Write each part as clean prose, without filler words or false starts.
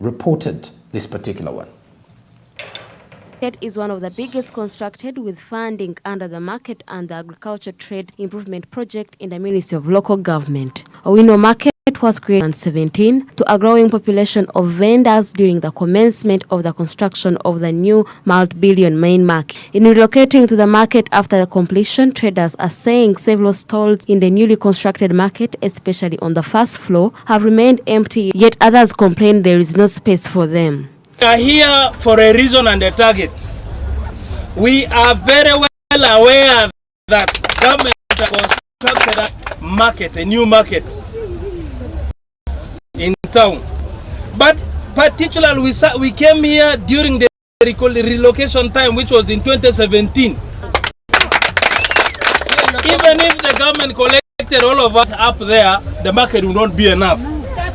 reported this particular one. It is one of the biggest constructed with funding under the Market and the Agriculture Trade Improvement Project in the Ministry of Local Government. Owino Market was created in 2017 to a growing population of vendors during the commencement of the construction of the new multi-billion main market. In relocating to the market after the completion, traders are saying several stalls in the newly constructed market, especially on the first floor, have remained empty, yet others complain there is no space for them. We are here for a reason and a target. We are very well aware that government has constructed a market, a new market in town. But particularly we came here during the relocation time, which was in 2017. Even if the government collected all of us up there, the market will not be enough.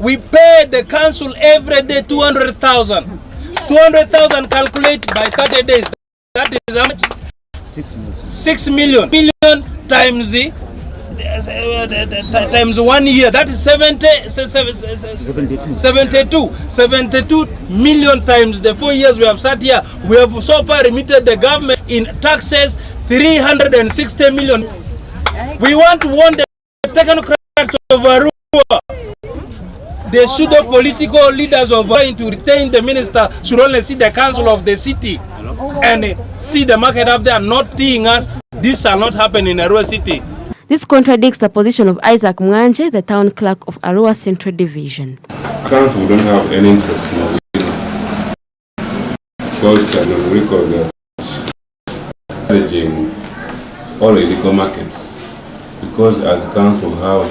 We pay the council every day 200,000. 200,000 calculated by 30 days. That is how much? 6 million. 6 million times times 1 year. That is 72 million times the 4 years we have sat here. We have so far remitted the government in taxes 360 million. We want to warn the technocrats of Arua, the pseudo-political leaders of trying to retain the minister should only see the council of the city and see the market up there, not seeing us. This shall not happen in Arua city. This contradicts the position of Isaac Mwanje, the town clerk of Arua Central Division. Council don't have any interest in Owino because we recall that managing all illegal markets, because as council have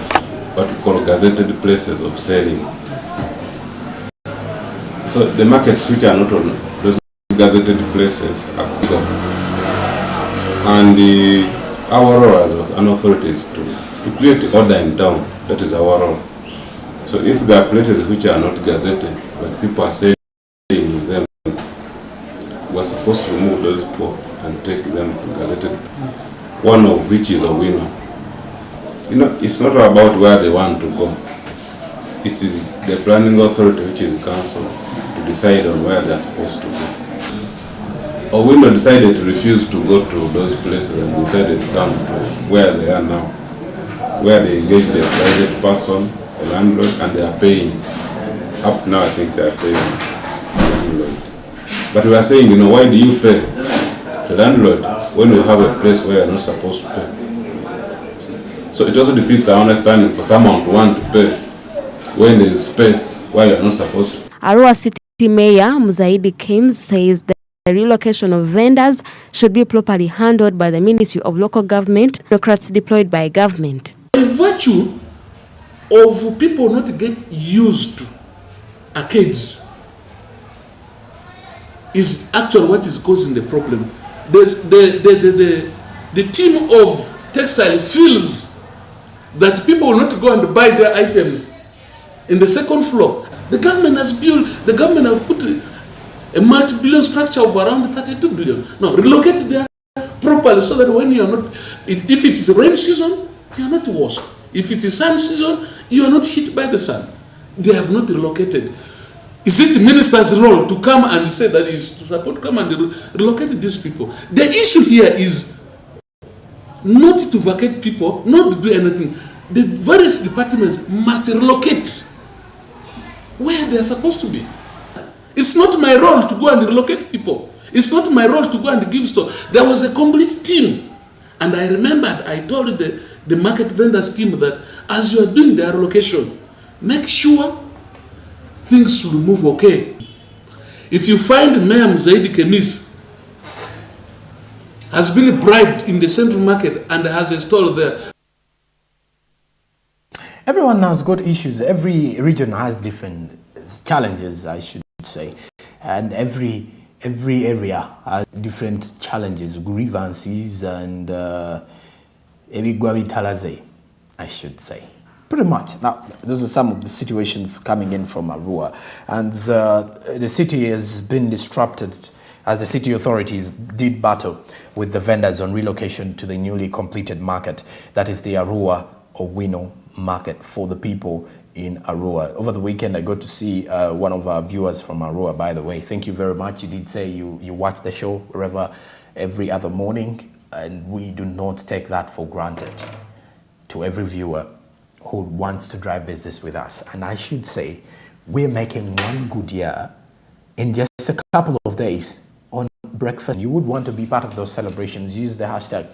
what we call gazetted places of selling. So the markets which are not on those gazetted places are bigger. And our role as an authority is to create order in town. That is our role. So if there are places which are not gazetted, but people are selling in them, we are supposed to remove those people and take them to gazetted, one of which is Owino. You know, it's not about where they want to go. It is the planning authority, which is the council, to decide on where they are supposed to go. Owino decided to refuse to go to those places and decided to come to where they are now, where they engage the private person, the landlord, and they are paying. Up now, I think they are paying the landlord. But we are saying, you know, why do you pay the landlord when you have a place where you are not supposed to pay? So it also defeats our understanding for someone to want to pay when there is space where you are not supposed to. Arua City Mayor Muzaidi Kims says that the relocation of vendors should be properly handled by the Ministry of Local Government, bureaucrats deployed by government. The virtue of people not get used to arcades is actually what is causing the problem. The team of textile feels that people will not go and buy their items in the second floor. The government has put a multi-billion structure of around 32 billion. Now, relocate it there properly so that when you are not, if it is rain season, you are not worse. If it is sun season, you are not hit by the sun. They have not relocated. Is it the minister's role to come and say that he is to support, come and relocate these people? The issue here is not to vacate people, not to do anything. The various departments must relocate where they are supposed to be. It's not my role to go and relocate people. It's not my role to go and give store. There was a complete team. And I remembered, I told the market vendors team that as you are doing the relocation, make sure things will move okay. If you find Mayor Muzaidi Kemis has been bribed in the central market and has a stall there. Everyone has got issues. Every region has different challenges, I should say. And every area has different challenges, grievances, and I should say. Pretty much. Now, those are some of the situations coming in from Arua. And the city has been disrupted as the city authorities did battle with the vendors on relocation to the newly completed market. That is the Arua Owino market for the people in Arua. Over the weekend, I got to see one of our viewers from Arua, by the way. Thank you very much. You did say you watch the show every other morning, and we do not take that for granted. To every viewer who wants to drive business with us. And I should say, we're making one good year in just a couple of days on breakfast. You would want to be part of those celebrations. Use the hashtag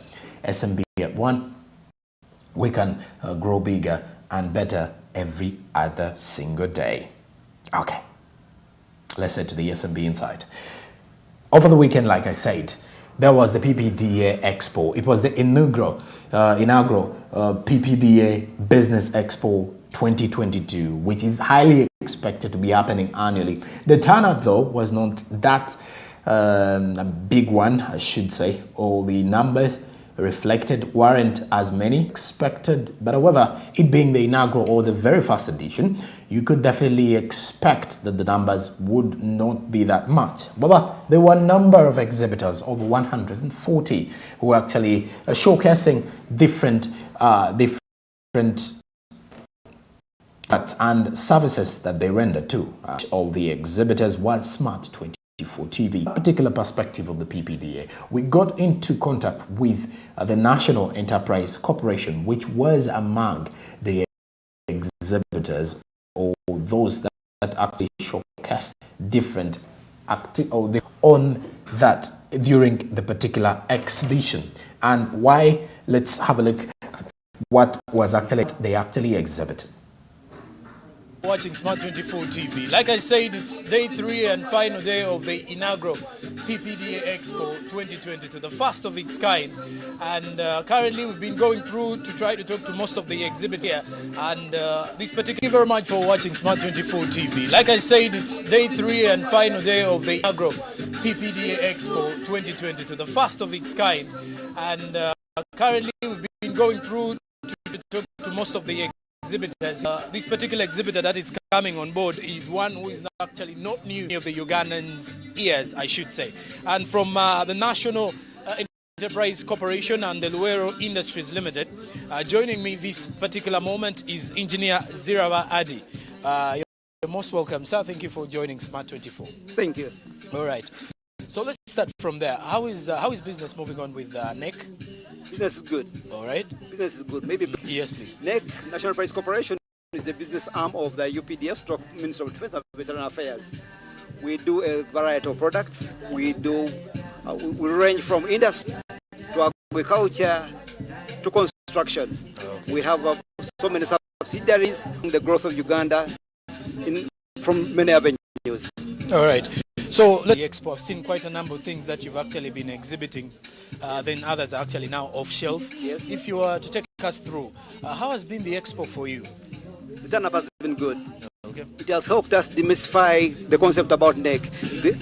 SMB1. We can grow bigger and better every other single day. Okay, let's head to the SMB Insight. Over the weekend, like I said, there was the PPDA Expo. It was the inaugural PPDA Business Expo 2022, which is highly expected to be happening annually. The turnout, though, was not that a big one, I should say. All the numbers reflected weren't as many expected, but however, it being the inaugural or the very first edition, you could definitely expect that the numbers would not be that much. However, there were a number of exhibitors, over 140, who were actually showcasing different products and services that they render too. All the exhibitors was Smart 24 TV. A particular perspective of the PPDA, we got into contact with the National Enterprise Corporation, which was among the exhibitors or those that actually showcased different on that during the particular exhibition. And why? Let's have a look at what was they actually exhibited. Watching Smart 24 TV. Like I said, it's day 3 and final day of the inaugural PPDA Expo 2022, the first of its kind. And currently we've been going through to try to talk to most of the exhibitors here. And this particular, thank you very much for watching Smart 24 TV. Like I said, it's day 3 and final day of the inaugural PPDA Expo 2022, the first of its kind. And currently we've been going through to talk to most of the exhibitors. This particular exhibitor that is coming on board is one who is actually not new of the Ugandans' ears, I should say. And from the National Enterprise Corporation and the Luero Industries Limited, joining me this particular moment is Engineer Zirawa Adi. You're most welcome, sir. Thank you for joining Smart 24. Thank you. All right. So let's start from there. How is business moving on with NEC? Business is good. All right. Business is good. Maybe. Yes, please. NEC, National Enterprise Corporation, is the business arm of the UPDF, Ministry of Defense and Veteran Affairs. We do a variety of products. We range from industry to agriculture to construction. Okay. We have so many subsidiaries in the growth of Uganda from many avenues. All right. So the expo, I've seen quite a number of things that you've actually been exhibiting. Then others are actually now off shelf. Yes. If you were to take us through, how has been the expo for you? The turnout has been good. Okay. It has helped us demystify the concept about NEC.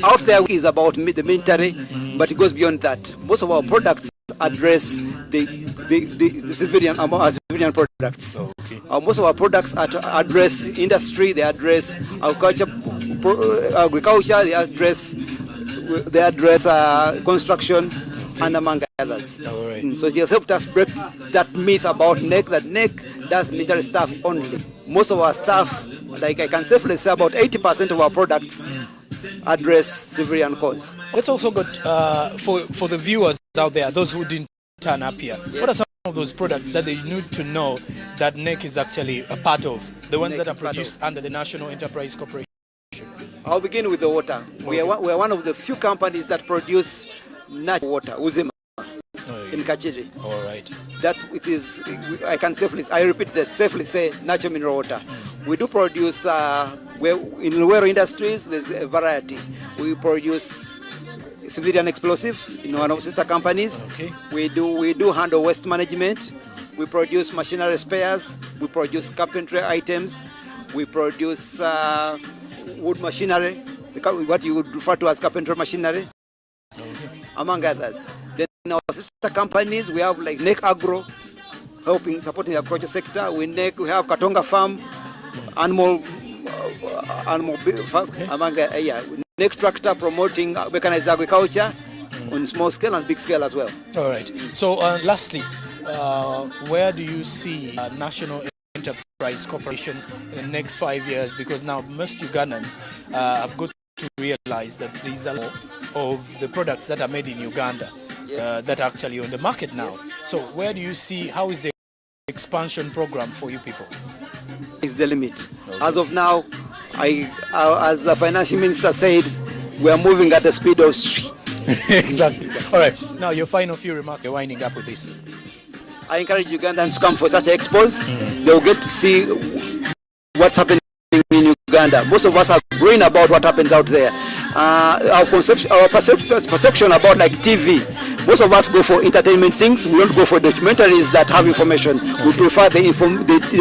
Out there is about the military, but it goes beyond that. Most of our products address the civilian products. Oh, okay. Most of our products address industry, they address agriculture, they address construction, and among others. All right. So it has helped us break that myth about NEC, that NEC does military stuff only. Most of our stuff, like I can safely say, about 80% of our products address civilian cause. What's also good for the viewers out there, those who didn't turn up here, yes. What are some of those products that they need to know that NEC is actually a part of, the ones NEC that are produced under the National Enterprise Corporation? I'll begin with the water. Okay. We are one of the few companies that produce natural water, Uzima, in Kachiri. All right. That it is, I repeat that, safely say natural mineral water. We do produce, in Luero Industries, there's a variety. We produce civilian explosive in one of sister companies. Okay. We do handle waste management. We produce machinery spares. We produce carpentry items. We produce wood machinery, what you would refer to as carpentry machinery, among others. Then in our sister companies, we have like NEC Agro, supporting the agriculture sector. We have Katonga Farm, animal among NEC Tractor, promoting mechanized agriculture on small scale and big scale as well. All right. So lastly, where do you see National Enterprise Corporation in the next 5 years? Because now most Ugandans have got to realize that there is a lot of the products that are made in Uganda that are actually on the market now. So where do you see, how is the expansion program for you people? Is the limit. Okay. As of now, as the financial minister said, we are moving at the speed of exactly. All right. Now your final few remarks. You're winding up with this. I encourage Ugandans to come for such expos. They'll get to see what's happening in Uganda. Most of us are worrying about what happens out there. Our perception about like TV. Most of us go for entertainment things. We don't go for documentaries that have information. Okay. We prefer the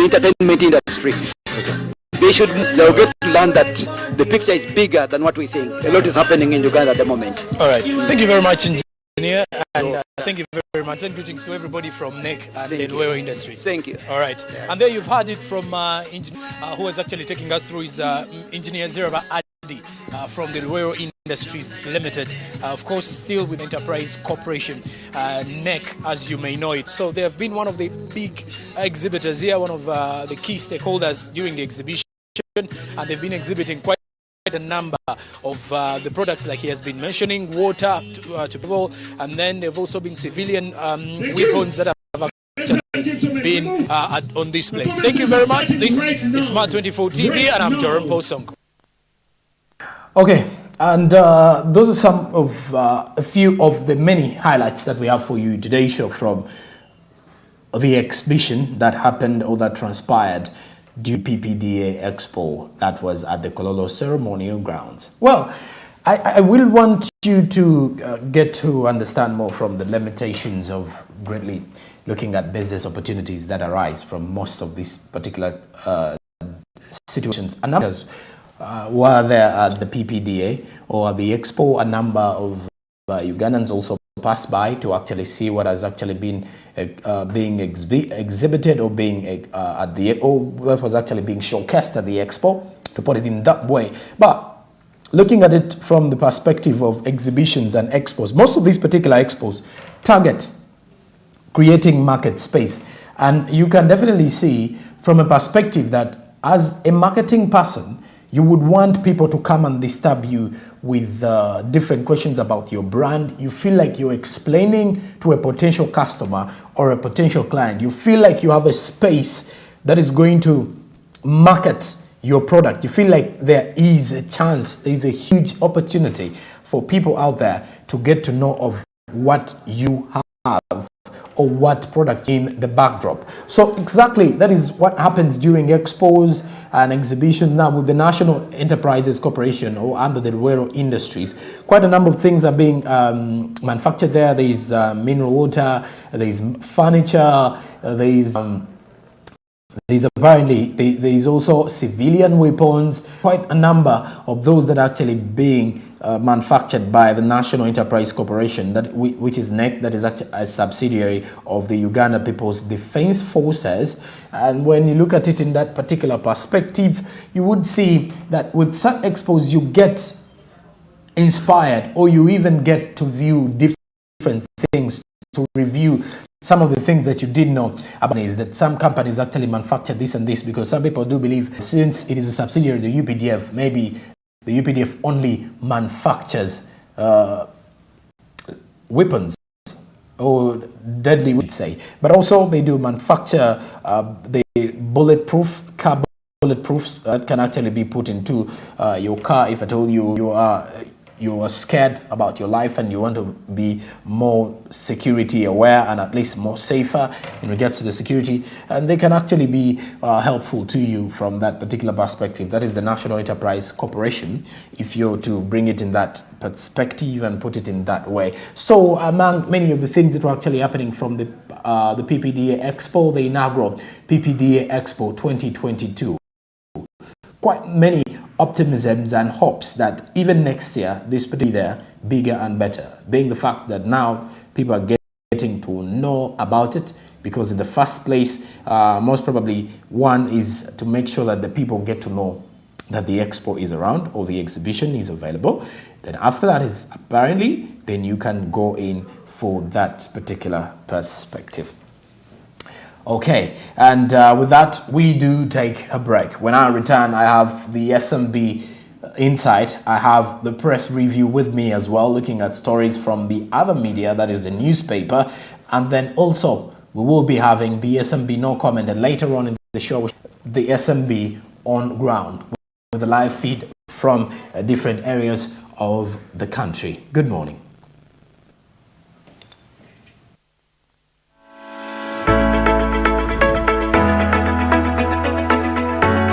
entertainment industry. Okay. They'll get to learn that the picture is bigger than what we think. A lot is happening in Uganda at the moment. All right. Thank you very much, Engineer. And thank you very much. And greetings to everybody from NEC and the Owino Industries. Thank you. All right. Yeah. And there you've heard it from engineer who was actually taking us through his Engineer Zeraba Adi from the Owino Industries Limited. Of course, still with Enterprise Corporation, NEC, as you may know it. So they have been one of the big exhibitors here, one of the key stakeholders during the exhibition. And they've been exhibiting quite a number of the products, like he has been mentioning, water to people, and then they've also been civilian weapons that have actually been on display. Thank you very much. This is Smart 24 TV, and I'm Jerome Posonko. Okay, and those are some of a few of the many highlights that we have for you today's show from the exhibition that happened or that transpired due PPDA Expo that was at the Kololo Ceremonial Grounds. Well, I will want you to get to understand more from the limitations of greatly looking at business opportunities that arise from most of these particular situations. And others were there at the PPDA or at the Expo. A number of Ugandans also passed by to actually see what has actually been being exhibited or being at the, or what was actually being showcased at the Expo, to put it in that way. But looking at it from the perspective of exhibitions and expos, most of these particular expos target creating market space. And you can definitely see from a perspective that as a marketing person, you would want people to come and disturb you with different questions about your brand. You feel like you're explaining to a potential customer or a potential client. You feel like you have a space that is going to market your product. You feel like there is a chance, there is a huge opportunity for people out there to get to know of what you have or what product in the backdrop. So exactly, that is what happens during expos and exhibitions now with the National Enterprises Corporation or under the Owino Industries. Quite a number of things are being manufactured there. There is mineral water, there is furniture, there is also civilian weapons, quite a number of those that are actually being manufactured by the National Enterprise Corporation, which is NEC, that is actually a subsidiary of the Uganda People's Defense Forces. And when you look at it in that particular perspective, you would see that with such expos you get inspired, or you even get to view different things, to review some of the things that you didn't know about is that some companies actually manufacture this and this, because some people do believe since it is a subsidiary of the UPDF, maybe the UPDF only manufactures weapons or deadly, we'd say. But also they do manufacture the bulletproof, car bulletproofs that can actually be put into your car if at all you are scared about your life and you want to be more security aware and at least more safer in regards to the security, and they can actually be helpful to you from that particular perspective. That is the National Enterprise Corporation, if you're to bring it in that perspective and put it in that way. So among many of the things that were actually happening from the PPDA Expo, the inaugural PPDA Expo 2022, quite many optimisms and hopes that even next year this will be there bigger and better, being the fact that now people are getting to know about it, because in the first place most probably one is to make sure that the people get to know that the expo is around or the exhibition is available. Then after that is apparently then you can go in for that particular perspective. Okay, and with that, we do take a break. When I return, I have the SMB Insight. I have the press review with me as well, looking at stories from the other media, that is the newspaper. And then also, we will be having the SMB No Comment, and later on in the show, the SMB On Ground, with a live feed from different areas of the country. Good morning.